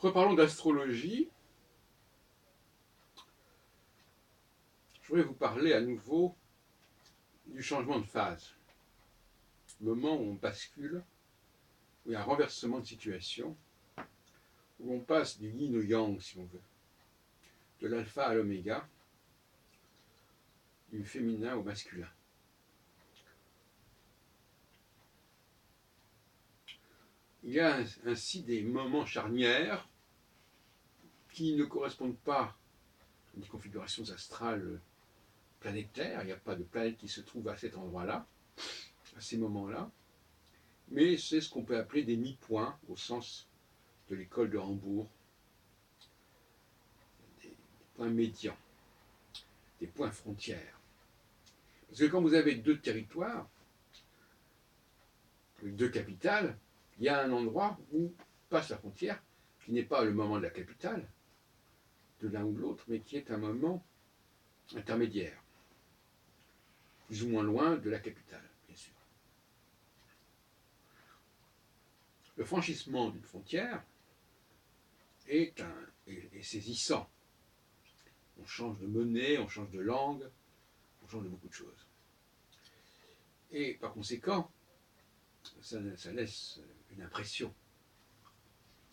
Reparlons d'astrologie. Je voudrais vous parler à nouveau du changement de phase. Le moment où on bascule, où il y a un renversement de situation, où on passe du yin au yang, si on veut, de l'alpha à l'oméga, du féminin au masculin. Il y a ainsi des moments charnières qui ne correspondent pas à des configurations astrales planétaires. Il n'y a pas de planète qui se trouve à cet endroit-là, à ces moments-là. Mais c'est ce qu'on peut appeler des mi-points au sens de l'école de Hambourg, des points médians, des points frontières. Parce que quand vous avez deux territoires, avec deux capitales, il y a un endroit où passe la frontière, qui n'est pas le moment de la capitale, de l'un ou de l'autre, mais qui est un moment intermédiaire, plus ou moins loin de la capitale, bien sûr. Le franchissement d'une frontière est saisissant. On change de monnaie, on change de langue, on change de beaucoup de choses. Et par conséquent, ça laisse une impression.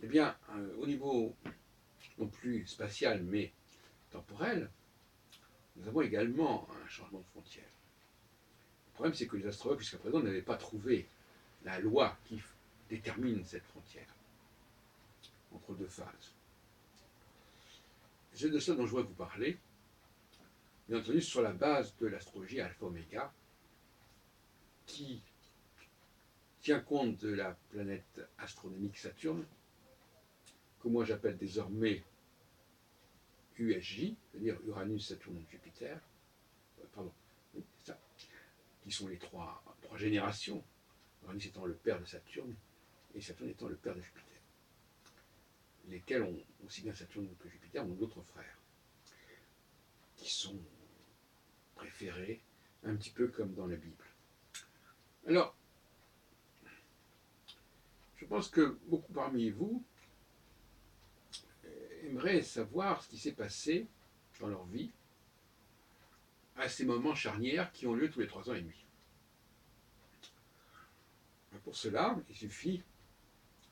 Eh bien, au niveau non plus spatial, mais temporel, nous avons également un changement de frontière. Le problème, c'est que les astrologues, jusqu'à présent, n'avaient pas trouvé la loi qui détermine cette frontière entre deux phases. C'est de ça dont je voudrais vous parler, bien entendu sur la base de l'astrologie alpha-oméga, qui tient compte de la planète astronomique Saturne, que moi j'appelle désormais USJ, c'est-à-dire Uranus, Saturne, Jupiter, pardon, oui, c'est ça, qui sont les trois générations, Uranus étant le père de Saturne, et Saturne étant le père de Jupiter, lesquels ont, aussi bien Saturne que Jupiter, ont d'autres frères, qui sont préférés, un petit peu comme dans la Bible. Alors, je pense que beaucoup parmi vous aimeraient savoir ce qui s'est passé dans leur vie à ces moments charnières qui ont lieu tous les 3 ans et demi. Pour cela, il suffit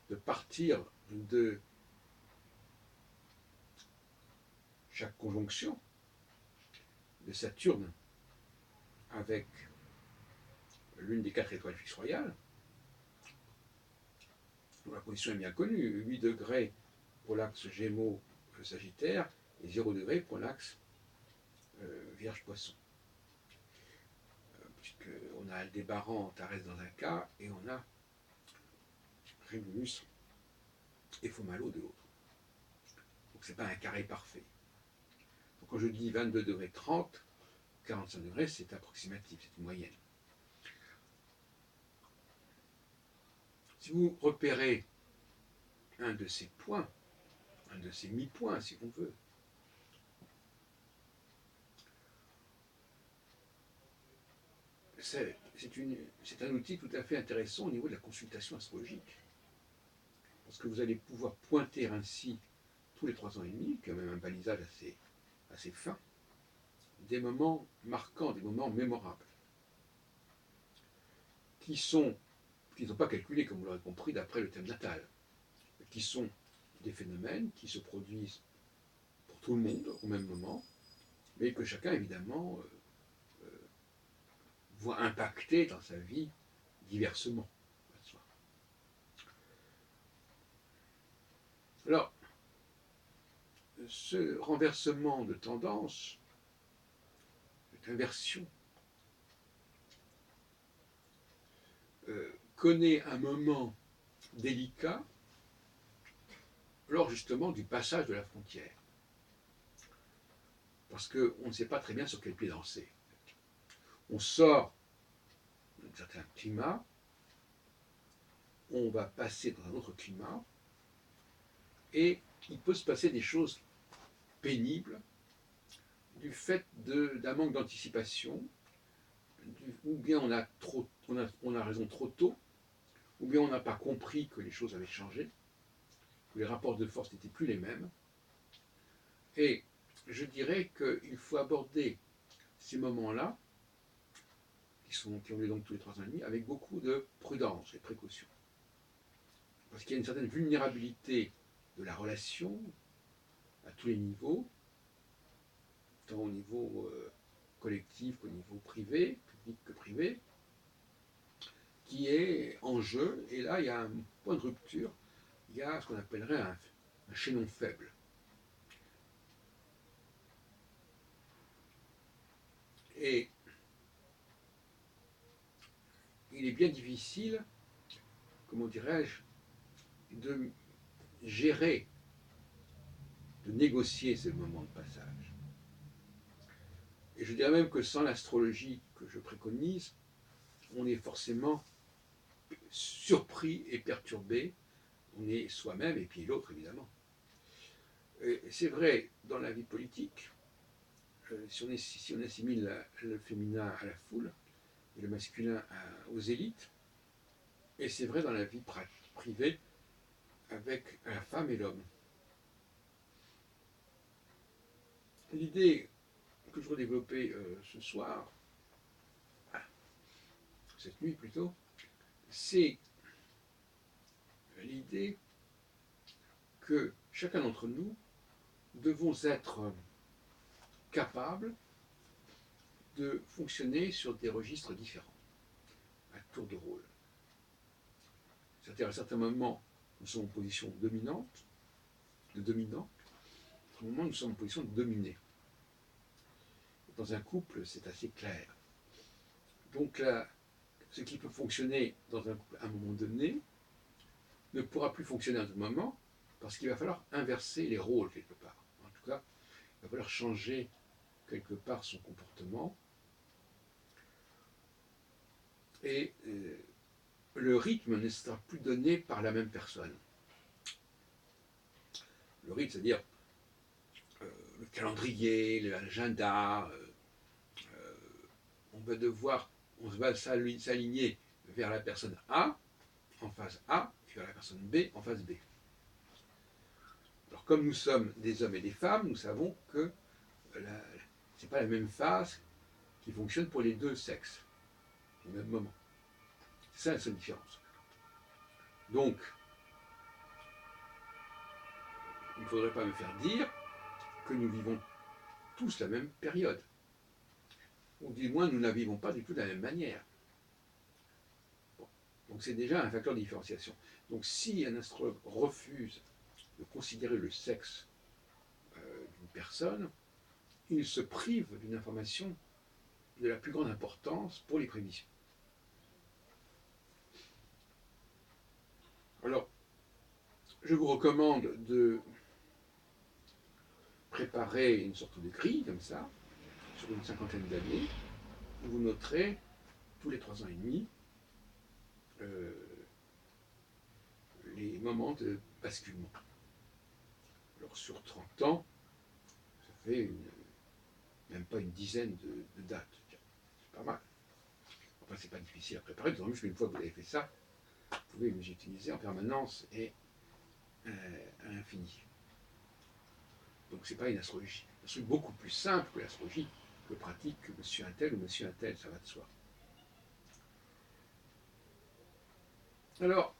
de partir de chaque conjonction de Saturne avec l'une des 4 étoiles fixes royales, dont la position est bien connue, 8 degrés pour l'axe Gémeaux-Sagittaire et 0 degré pour l'axe Vierge-Poisson. Puisqu'on a Aldébaran, Antares dans un cas, et on a Rémus et Fomalhaut de l'autre. Donc ce n'est pas un carré parfait. Donc quand je dis 22 degrés 30, 45 degrés, c'est approximatif, c'est une moyenne. Si vous repérez un de ces points, un de ces mi-points, si on veut, c'est un outil tout à fait intéressant au niveau de la consultation astrologique. Parce que vous allez pouvoir pointer ainsi, tous les 3 ans et demi, quand même un balisage assez fin, des moments marquants, des moments mémorables, qui ne sont pas calculés, comme vous l'aurez compris, d'après le thème natal, qui sont des phénomènes qui se produisent pour tout le monde au même moment, mais que chacun, évidemment, voit impacter dans sa vie diversement. Alors, ce renversement de tendance, cette inversion, connaît un moment délicat lors justement du passage de la frontière. Parce qu'on ne sait pas très bien sur quel pied danser. On sort d'un certain climat, on va passer dans un autre climat, et il peut se passer des choses pénibles du fait d'un manque d'anticipation, ou bien on a raison trop tôt, ou bien on n'a pas compris que les choses avaient changé, où les rapports de force n'étaient plus les mêmes. Et je dirais qu'il faut aborder ces moments-là, qui ont lieu donc tous les 3 ans et demi, avec beaucoup de prudence et de précaution. Parce qu'il y a une certaine vulnérabilité de la relation à tous les niveaux, tant au niveau collectif qu'au niveau privé, public que privé, qui est en jeu. Et là, il y a un point de rupture, il y a ce qu'on appellerait un chaînon faible. Et il est bien difficile, comment dirais-je, de gérer, de négocier ce moment de passage. Et je dirais même que sans l'astrologie que je préconise, on est forcément surpris et perturbé. On est soi-même et puis l'autre, évidemment. C'est vrai dans la vie politique, si on assimile le féminin à la foule et le masculin aux élites, et c'est vrai dans la vie privée avec la femme et l'homme. L'idée que je veux développer ce soir, cette nuit plutôt, c'est l'idée que chacun d'entre nous devons être capables de fonctionner sur des registres différents, à tour de rôle. C'est-à-dire à certains moments, nous sommes en position dominante, de dominant, à d'autres moments, nous sommes en position de dominer. Dans un couple, c'est assez clair. Donc là, ce qui peut fonctionner dans un couple à un moment donné ne pourra plus fonctionner à un autre moment parce qu'il va falloir inverser les rôles quelque part. En tout cas, il va falloir changer quelque part son comportement. Et le rythme ne sera plus donné par la même personne. Le rythme, c'est-à-dire le calendrier, l'agenda, on va s'aligner vers la personne A, en phase A, et vers la personne B, en phase B. Alors comme nous sommes des hommes et des femmes, nous savons que ce n'est pas la même phase qui fonctionne pour les deux sexes, au même moment. C'est ça la seule différence. Donc, il ne faudrait pas me faire dire que nous vivons tous la même période. Ou du moins, nous ne la vivons pas du tout de la même manière. Bon. Donc c'est déjà un facteur de différenciation. Donc si un astrologue refuse de considérer le sexe d'une personne, il se prive d'une information de la plus grande importance pour les prévisions. Alors, je vous recommande de préparer une sorte de grille comme ça, sur une cinquantaine d'années, où vous noterez tous les 3 ans et demi les moments de basculement. Alors sur 30 ans, ça fait même pas une dizaine de dates. C'est pas mal. Enfin, c'est pas difficile à préparer, d'autant plus qu'une fois que vous avez fait ça, vous pouvez les utiliser en permanence et à l'infini. Donc c'est pas une astrologie. C'est un truc beaucoup plus simple que l'astrologie que pratique que monsieur un tel ou monsieur un tel, ça va de soi. Alors,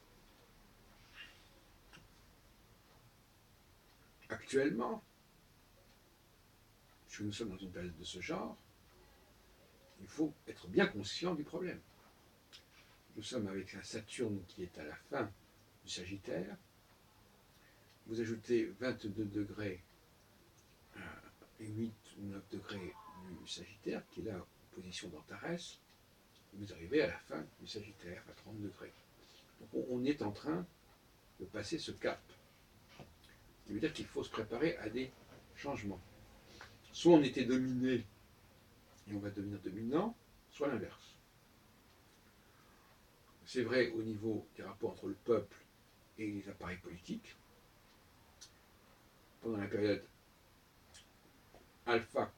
actuellement, puisque nous sommes dans une période de ce genre, il faut être bien conscient du problème. Nous sommes avec un Saturne qui est à la fin du Sagittaire. Vous ajoutez 22 degrés et 8 ou 9 degrés du Sagittaire, qui est là en position d'Antares, vous arrivez à la fin du Sagittaire, à 30 degrés. Donc on est en train de passer ce cap. Ce qui veut dire qu'il faut se préparer à des changements. Soit on était dominé et on va devenir dominant, soit l'inverse. C'est vrai au niveau des rapports entre le peuple et les appareils politiques. Pendant la période alpha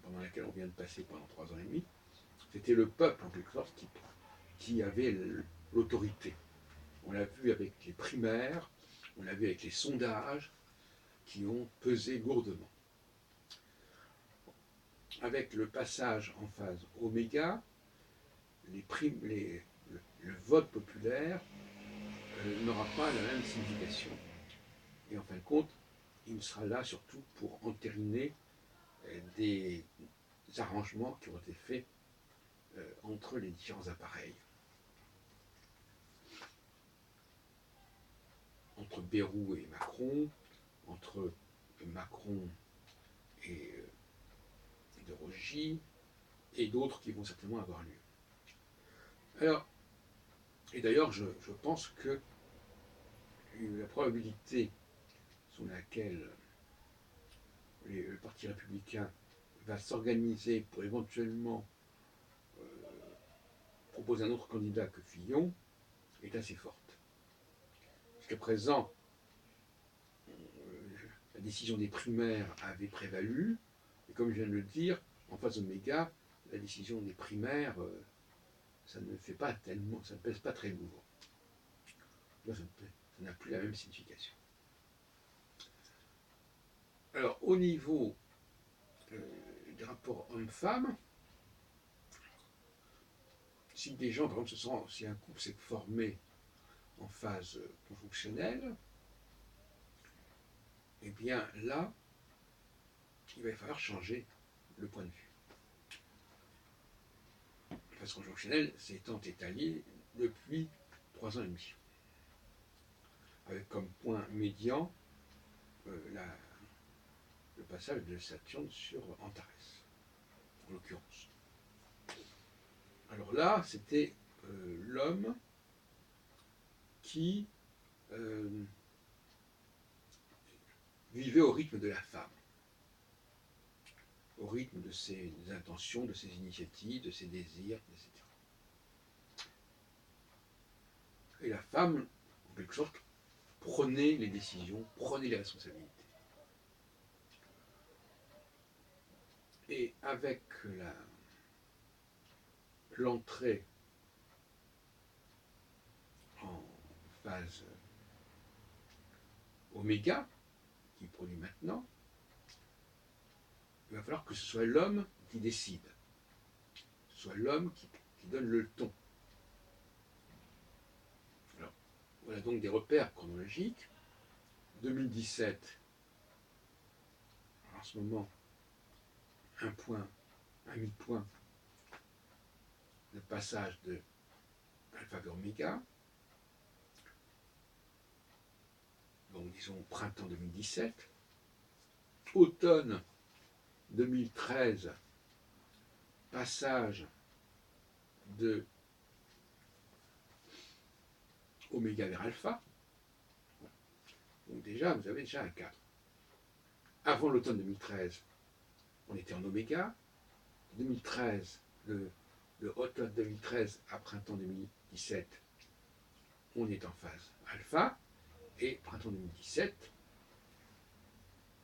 pendant laquelle on vient de passer pendant 3 ans et demi, c'était le peuple en quelque sorte qui avait l'autorité. On l'a vu avec les primaires, on l'a vu avec les sondages qui ont pesé lourdement. Avec le passage en phase oméga, le vote populaire n'aura pas la même signification. Et en fin de compte, il sera là surtout pour entériner des arrangements qui ont été faits entre les différents appareils. Entre Bayrou et Macron, entre Macron et de Rogy, et d'autres qui vont certainement avoir lieu. Alors, et d'ailleurs, je pense que la probabilité sur laquelle le Parti républicain va s'organiser pour éventuellement proposer un autre candidat que Fillon est assez forte. Jusqu'à présent, la décision des primaires avait prévalu, et comme je viens de le dire, en phase oméga, la décision des primaires, ça ne fait pas tellement, ça ne pèse pas très lourd. Là, ça n'a plus la même signification. Alors, au niveau des rapports hommes-femmes, si des gens, par exemple, si un couple s'est formé en phase conjonctionnelle, eh bien là, il va falloir changer le point de vue. La phase conjonctionnelle s'étant étalée depuis 3 ans et demi, avec comme point médian le passage de Saturne sur Antares, en l'occurrence. Alors là, c'était l'homme qui vivait au rythme de la femme, au rythme de ses intentions, de ses initiatives, de ses désirs, etc. Et la femme, en quelque sorte, prenait les décisions, prenait les responsabilités. Et avec l'entrée en phase oméga, qui produit maintenant, il va falloir que ce soit l'homme qui décide, que ce soit l'homme qui donne le ton. Alors, voilà donc des repères chronologiques. 2017, en ce moment, un mi-point, le passage de alpha vers oméga. Donc disons printemps 2017. Automne 2013, passage de oméga vers alpha. Donc déjà, vous avez déjà un cadre. Avant l'automne 2013, on était en oméga. 2013, le automne 2013 à printemps 2017, on est en phase alpha. Et printemps 2017,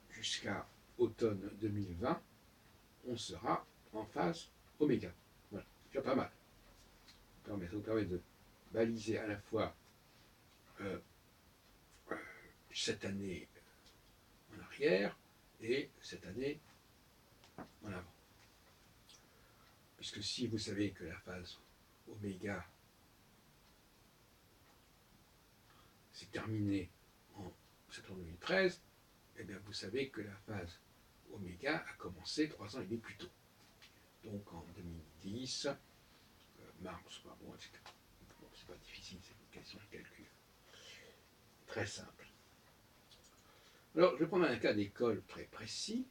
jusqu'à automne 2020, on sera en phase oméga. Voilà, c'est déjà pas mal. Ça vous permet de baliser à la fois cette année en arrière et cette année en avant. Puisque si vous savez que la phase oméga s'est terminée en septembre 2013, eh bien vous savez que la phase oméga a commencé 3 ans et demi plus tôt. Donc en 2010, mars, bon, etc. Bon, c'est pas difficile, c'est une question de calcul. Très simple. Alors, je vais prendre un cas d'école très précis,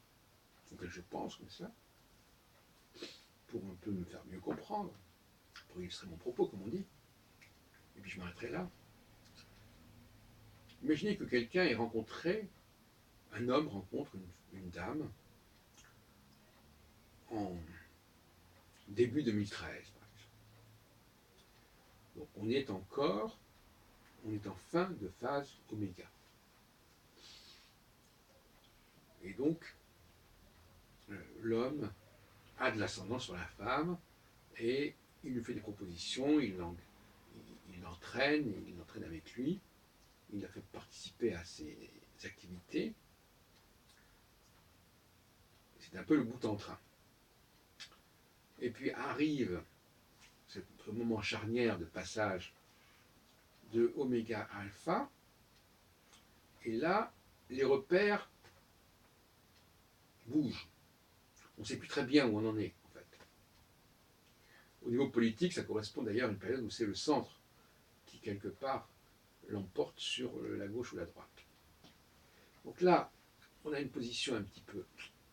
auquel je pense comme ça, pour un peu me faire mieux comprendre, pour illustrer mon propos, comme on dit. Et puis je m'arrêterai là. Imaginez que quelqu'un ait rencontré, un homme rencontre une dame en début 2013, par exemple. Donc on est en fin de phase oméga. Et donc, l'homme a de l'ascendant sur la femme et il lui fait des propositions, il il l'entraîne avec lui, il l'a fait participer à ses activités. C'est un peu le bout en train. Et puis arrive ce moment charnière de passage de oméga à alpha, et là, les repères bougent. On ne sait plus très bien où on en est, en fait. Au niveau politique, ça correspond d'ailleurs à une période où c'est le centre qui, quelque part, l'emporte sur la gauche ou la droite. Donc là, on a une position un petit peu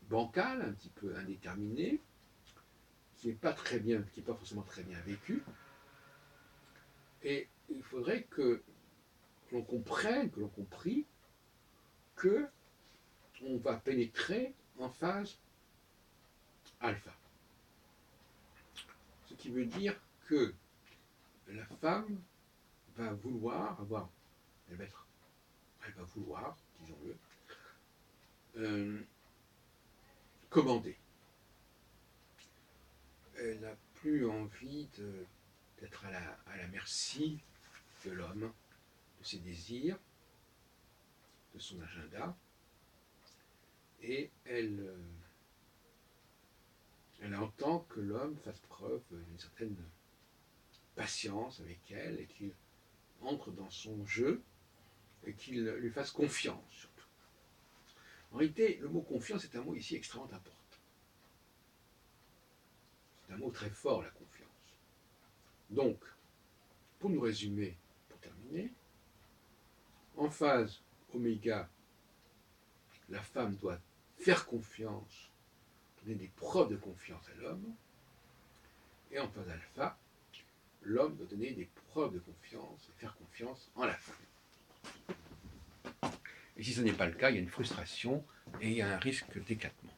bancale, un petit peu indéterminée, qui n'est pas très bien, qui n'est pas forcément très bien vécue. Et il faudrait que l'on comprenne, que l'on comprit, que on va pénétrer en phase alpha. Ce qui veut dire que la femme va vouloir avoir, elle va vouloir, disons-le, commander. Elle n'a plus envie d'être à la merci de l'homme, de ses désirs, de son agenda, et elle entend que l'homme fasse preuve d'une certaine patience avec elle et qu'il entre dans son jeu et qu'il lui fasse confiance surtout. En réalité, le mot confiance est un mot ici extrêmement important. C'est un mot très fort, la confiance. Donc, pour nous résumer, pour terminer, en phase oméga, la femme doit faire confiance, donner des preuves de confiance à l'homme, et en phase alpha, l'homme doit donner des preuves de confiance et faire confiance en la femme. Et si ce n'est pas le cas, il y a une frustration et il y a un risque d'éclatement.